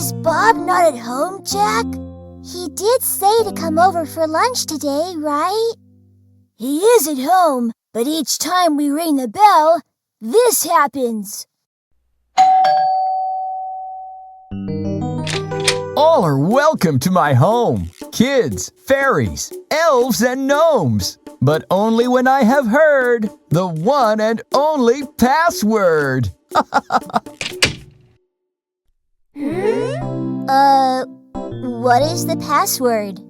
Is Bob not at home, Jack? He did say to come over for lunch today, right? He is at home, but each time we ring the bell, this happens. All are welcome to my home. Kids, fairies, elves, and gnomes. But only when I have heard the one and only password. What is the password?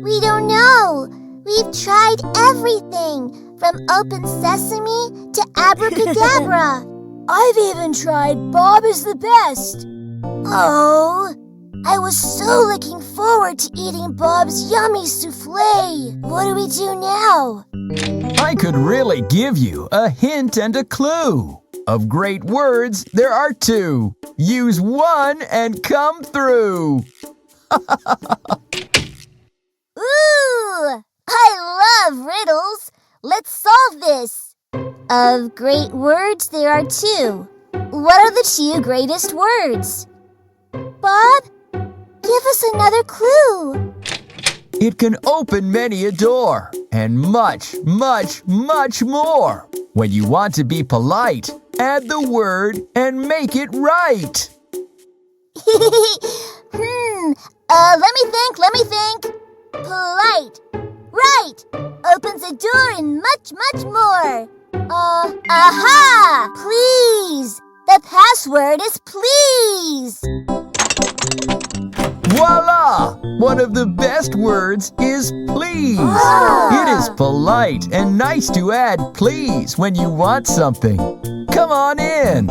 We don't know. We've tried everything, from open sesame to abracadabra. I've even tried Bob is the best. Oh, I was so looking forward to eating Bob's yummy souffle. What do we do now? I could really give you a hint and a clue. Of great words, there are two. Use one and come through. Ooh, I love riddles. Let's solve this. Of great words, there are two. What are the two greatest words? Bob, give us another clue. It can open many a door and much, much, much more. When you want to be polite, add the word and make it right. Let me think. Polite. Right. Opens a door and much, much more. Aha! Please. The password is please. Voila! One of the best words is please. It is polite and nice to add please when you want something. Come on in.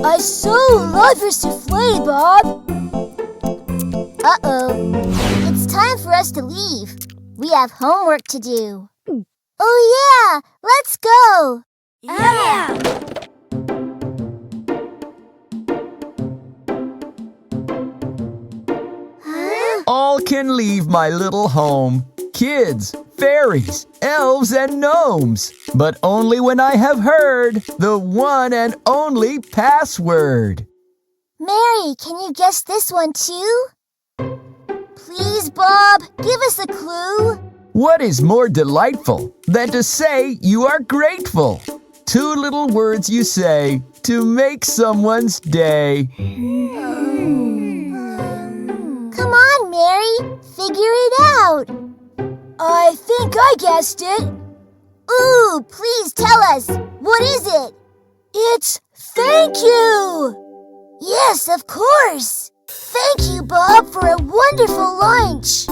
I so love your souffle, Bob. Uh-oh. It's time for us to leave. We have homework to do. Oh, yeah. Let's go. Yeah. All can leave my little home. Kids, fairies, elves, and gnomes. But only when I have heard the one and only password. Mary, can you guess this one too? Please, Bob, give us a clue. What is more delightful than to say you are grateful? Two little words you say to make someone's day. Come on, Mary. Figure it out. I think I guessed it. Ooh, please tell us. What is it? It's thank you. Yes, of course. Thank you, Bob, for a wonderful lunch.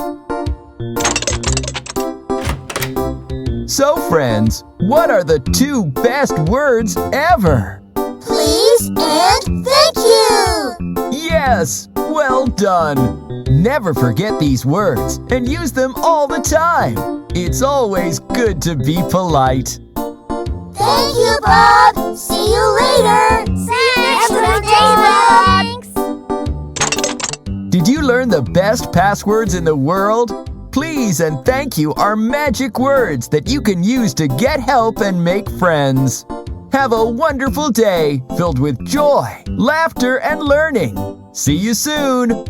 So, friends, what are the two best words ever? Please and thank you. Yes, well done. Never forget these words and use them all the time. It's always good to be polite. Thank you, Bob. See you later. Thanks. Did you learn the best passwords in the world? Please and thank you are magic words that you can use to get help and make friends. Have a wonderful day filled with joy, laughter, and learning. See you soon.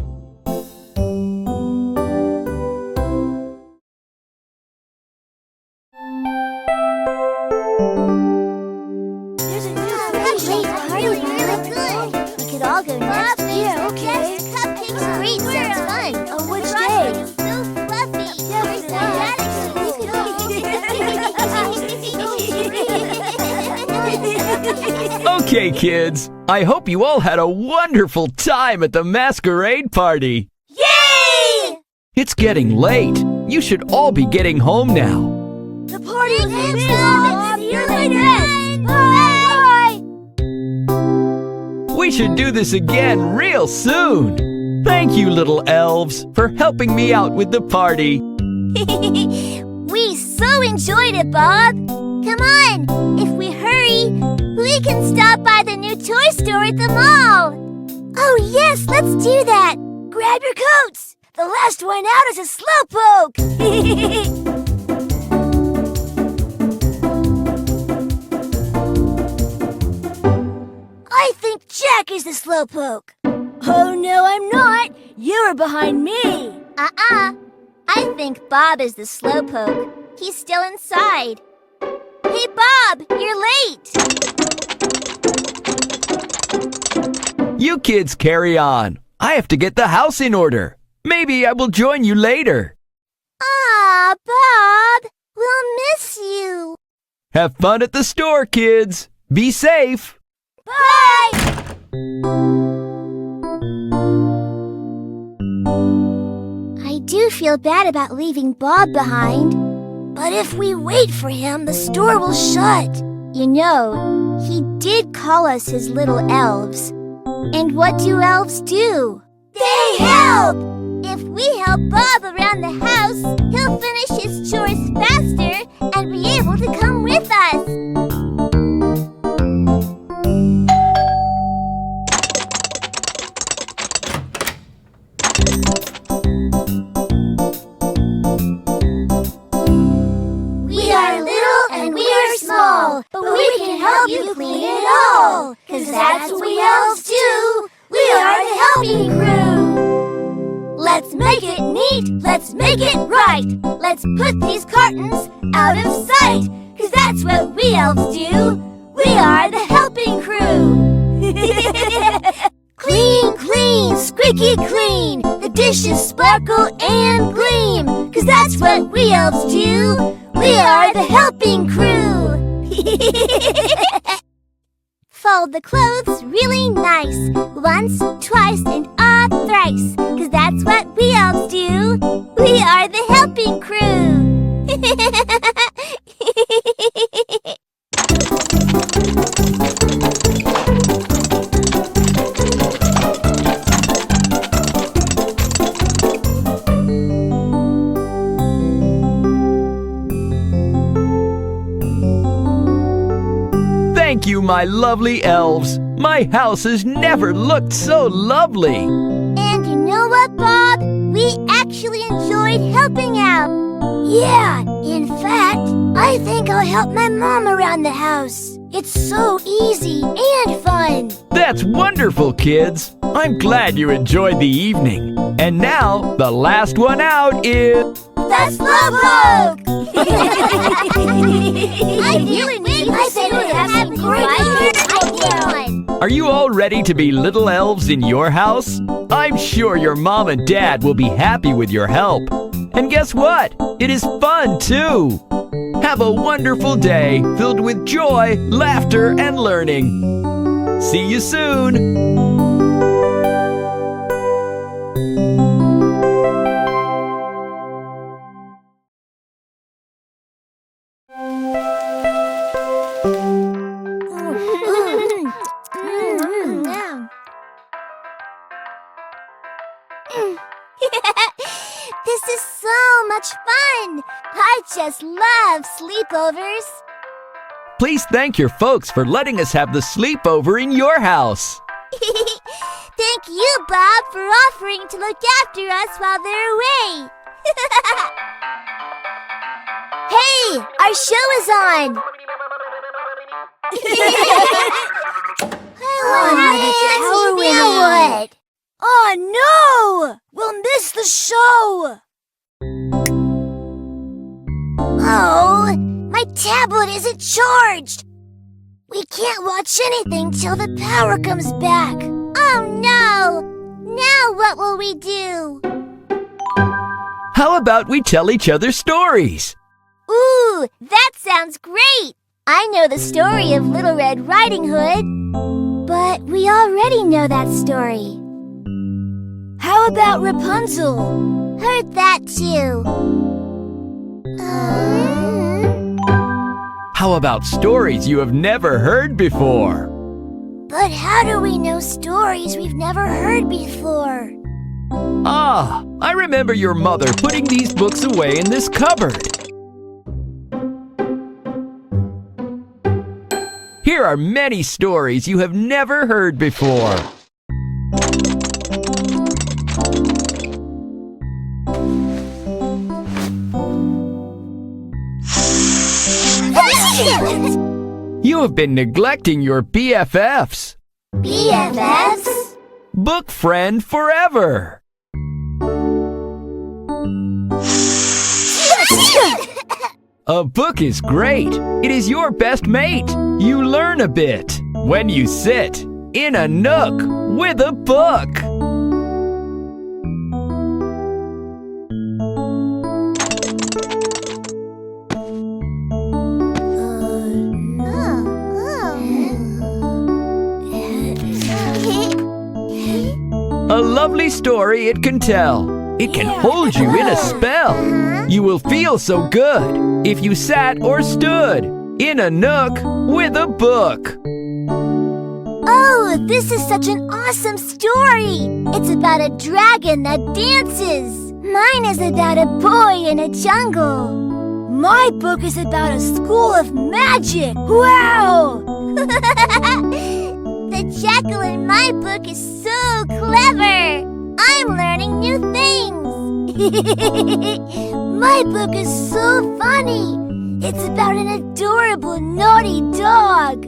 Okay, kids, I hope you all had a wonderful time at the masquerade party. Yay! It's getting late. You should all be getting home now. The party's ended. See you later. Bye. We should do this again real soon. Thank you, little elves, for helping me out with the party. We so enjoyed it, Bob. Come on, if we hurry, we can stop by the new toy store at the mall. Oh, Let's do that! Grab your coats! The last one out is a slowpoke! I think Jack is the slowpoke. Oh, no, I'm not. You are behind me. I think Bob is the slowpoke. He's still inside. Hey, Bob, you're late. You kids carry on. I have to get the house in order. Maybe I will join you later. Ah, Bob, we'll miss you. Have fun at the store, kids. Be safe. Bye! I do feel bad about leaving Bob behind. But if we wait for him, the store will shut. You know, he did call us his little elves. And what do elves do? They help! If we help Bob around the house, he'll finish his chores faster and be able to come with us. We are little and we are small, but we can help you clean it all. 'Cause that's what we elves do. We are the helping crew. Let's make it neat, let's make it right. Let's put these cartons out of sight. 'Cause that's what we elves do. We are the helping crew. Clean, clean, squeaky clean. The dishes sparkle and gleam. 'Cause that's what we elves do. We are the helping crew. Fold the clothes really nice. Once, twice, and thrice. 'Cause that's what we elves do. We are the helping crew. Thank you, my lovely elves. My house has never looked so lovely. And you know what, Bob? We actually enjoyed helping out. Yeah, in fact, I think I'll help my mom around the house. It's so easy and fun. That's wonderful, kids. I'm glad you enjoyed the evening. And now, the last one out is... The slowpoke! I really wish I bet we have some great one. Are you all ready to be little elves in your house? I'm sure your mom and dad will be happy with your help. And guess what? It is fun, too. Have a wonderful day filled with joy, laughter, and learning. See you soon. This is so much fun! I just love sleepovers. Please thank your folks for letting us have the sleepover in your house. Thank you, Bob, for offering to look after us while they're away. Hey, our show is on! What? Oh no! We'll miss the show! Oh, my tablet isn't charged! We can't watch anything till the power comes back. Oh no! Now what will we do? How about we tell each other stories? Ooh, that sounds great! I know the story of Little Red Riding Hood, but we already know that story. How about Rapunzel? Heard that too. How about stories you have never heard before? But how do we know stories we've never heard before? Ah, I remember your mother putting these books away in this cupboard. Here are many stories you have never heard before. You have been neglecting your BFFs. BFFs? Book friend forever. A book is great. It is your best mate. You learn a bit when you sit in a nook with a book. A lovely story it can tell. It can hold you in a spell. You will feel so good if you sat or stood in a nook with a book. Oh, this is such an awesome story! It's about a dragon that dances. Mine is about a boy in a jungle. My book is about a school of magic. Wow! The jackal in my book is so clever. I'm learning new things. My book is so funny. It's about an adorable naughty dog.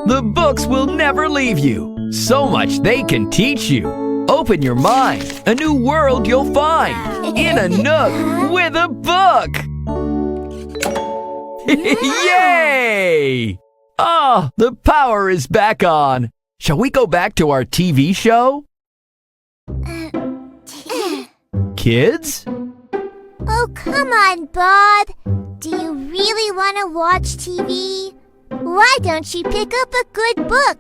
The books will never leave you. So much they can teach you. Open your mind. A new world you'll find in a nook with a book. Yay! Ah, the power is back on. Shall we go back to our TV show? Kids? Oh, come on, Bob. Do you really want to watch TV? Why don't you pick up a good book?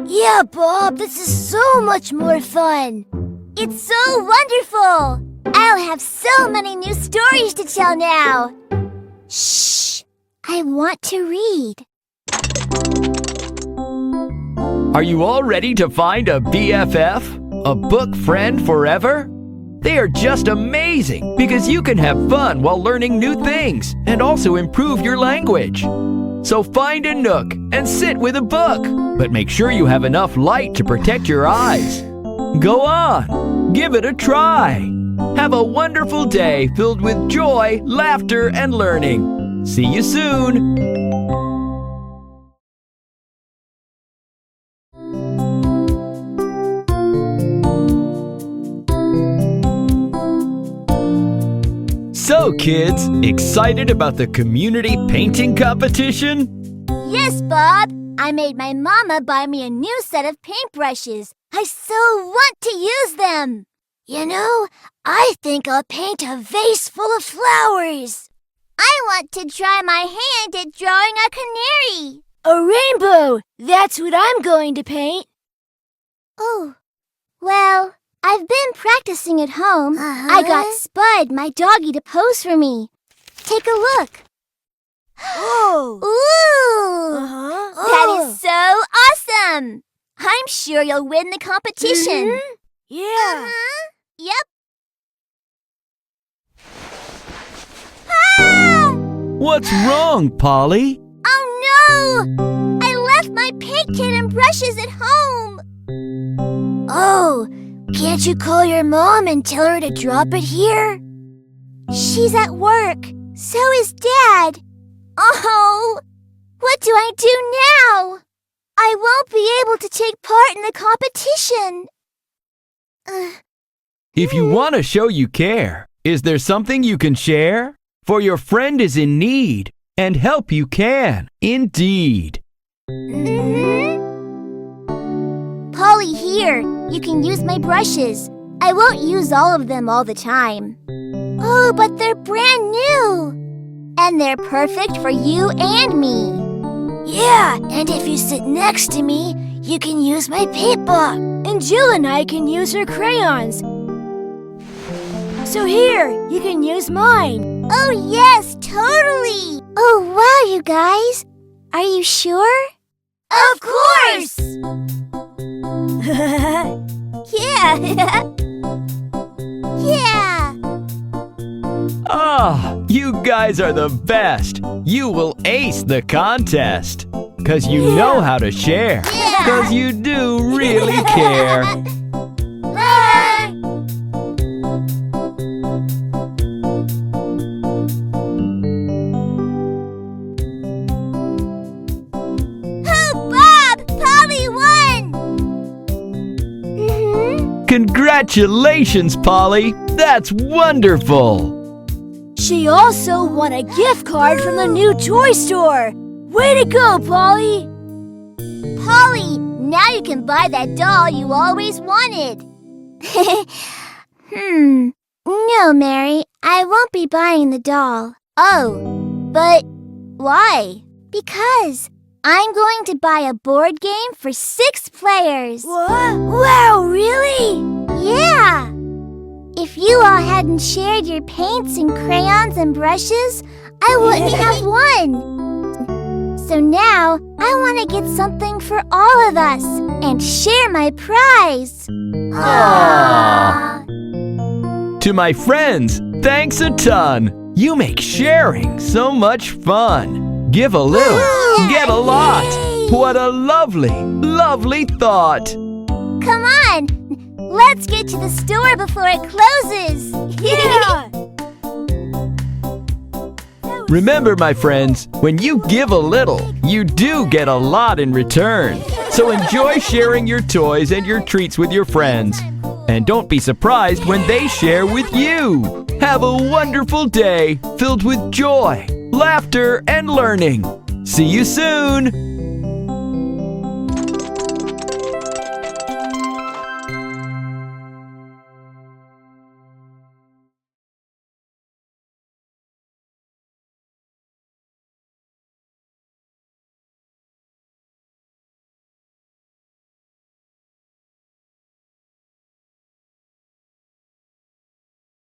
Yeah, Bob, this is so much more fun. It's so wonderful. I'll have so many new stories to tell now. Shh, I want to read. Are you all ready to find a BFF? A book friend forever? They are just amazing because you can have fun while learning new things and also improve your language. So find a nook and sit with a book, but make sure you have enough light to protect your eyes. Go on, give it a try. Have a wonderful day filled with joy, laughter, and learning. See you soon. So kids, excited about the community painting competition? Yes, Bob. I made my mama buy me a new set of paintbrushes. I so want to use them. You know, I think I'll paint a vase full of flowers. I want to try my hand at drawing a canary. A rainbow! That's what I'm going to paint. Oh, well, I've been practicing at home. I got Spud, my doggy, to pose for me. Take a look. Oh! Ooh! That is so awesome! I'm sure you'll win the competition. Yeah. Yep. Ah! What's wrong, Polly? Oh no! I left my paint kit and brushes at home. Oh, can't you call your mom and tell her to drop it here? She's at work. So is Dad. Oh, what do I do now? I won't be able to take part in the competition. If you want to show you care, is there something you can share? For your friend is in need, and help you can, indeed. Polly, here. You can use my brushes. I won't use all of them all the time. Oh, but they're brand new. And they're perfect for you and me. Yeah, and if you sit next to me, you can use my paint book. And Jill and I can use her crayons. So here, you can use mine. Oh, yes, totally. Oh, wow, you guys. Are you sure? Of course! Yeah. Yeah. Ah, you guys are the best. You will ace the contest. 'Cause you know how to share. 'Cause you do really care. Congratulations, Polly! That's wonderful! She also won a gift card from the new toy store. Way to go, Polly! Polly, now you can buy that doll you always wanted. No, Mary, I won't be buying the doll. Oh, but why? Because I'm going to buy a board game for 6 players. What? Wow, really? Yeah! If you all hadn't shared your paints and crayons and brushes, I wouldn't have won. So now, I want to get something for all of us and share my prize. Aww. To my friends, thanks a ton. You make sharing so much fun. Give a little, get a lot. What a lovely, lovely thought. Come on, let's get to the store before it closes. Yeah! Remember, my friends, when you give a little, you do get a lot in return. So enjoy sharing your toys and your treats with your friends. And don't be surprised when they share with you. Have a wonderful day filled with joy, laughter, and learning. See you soon!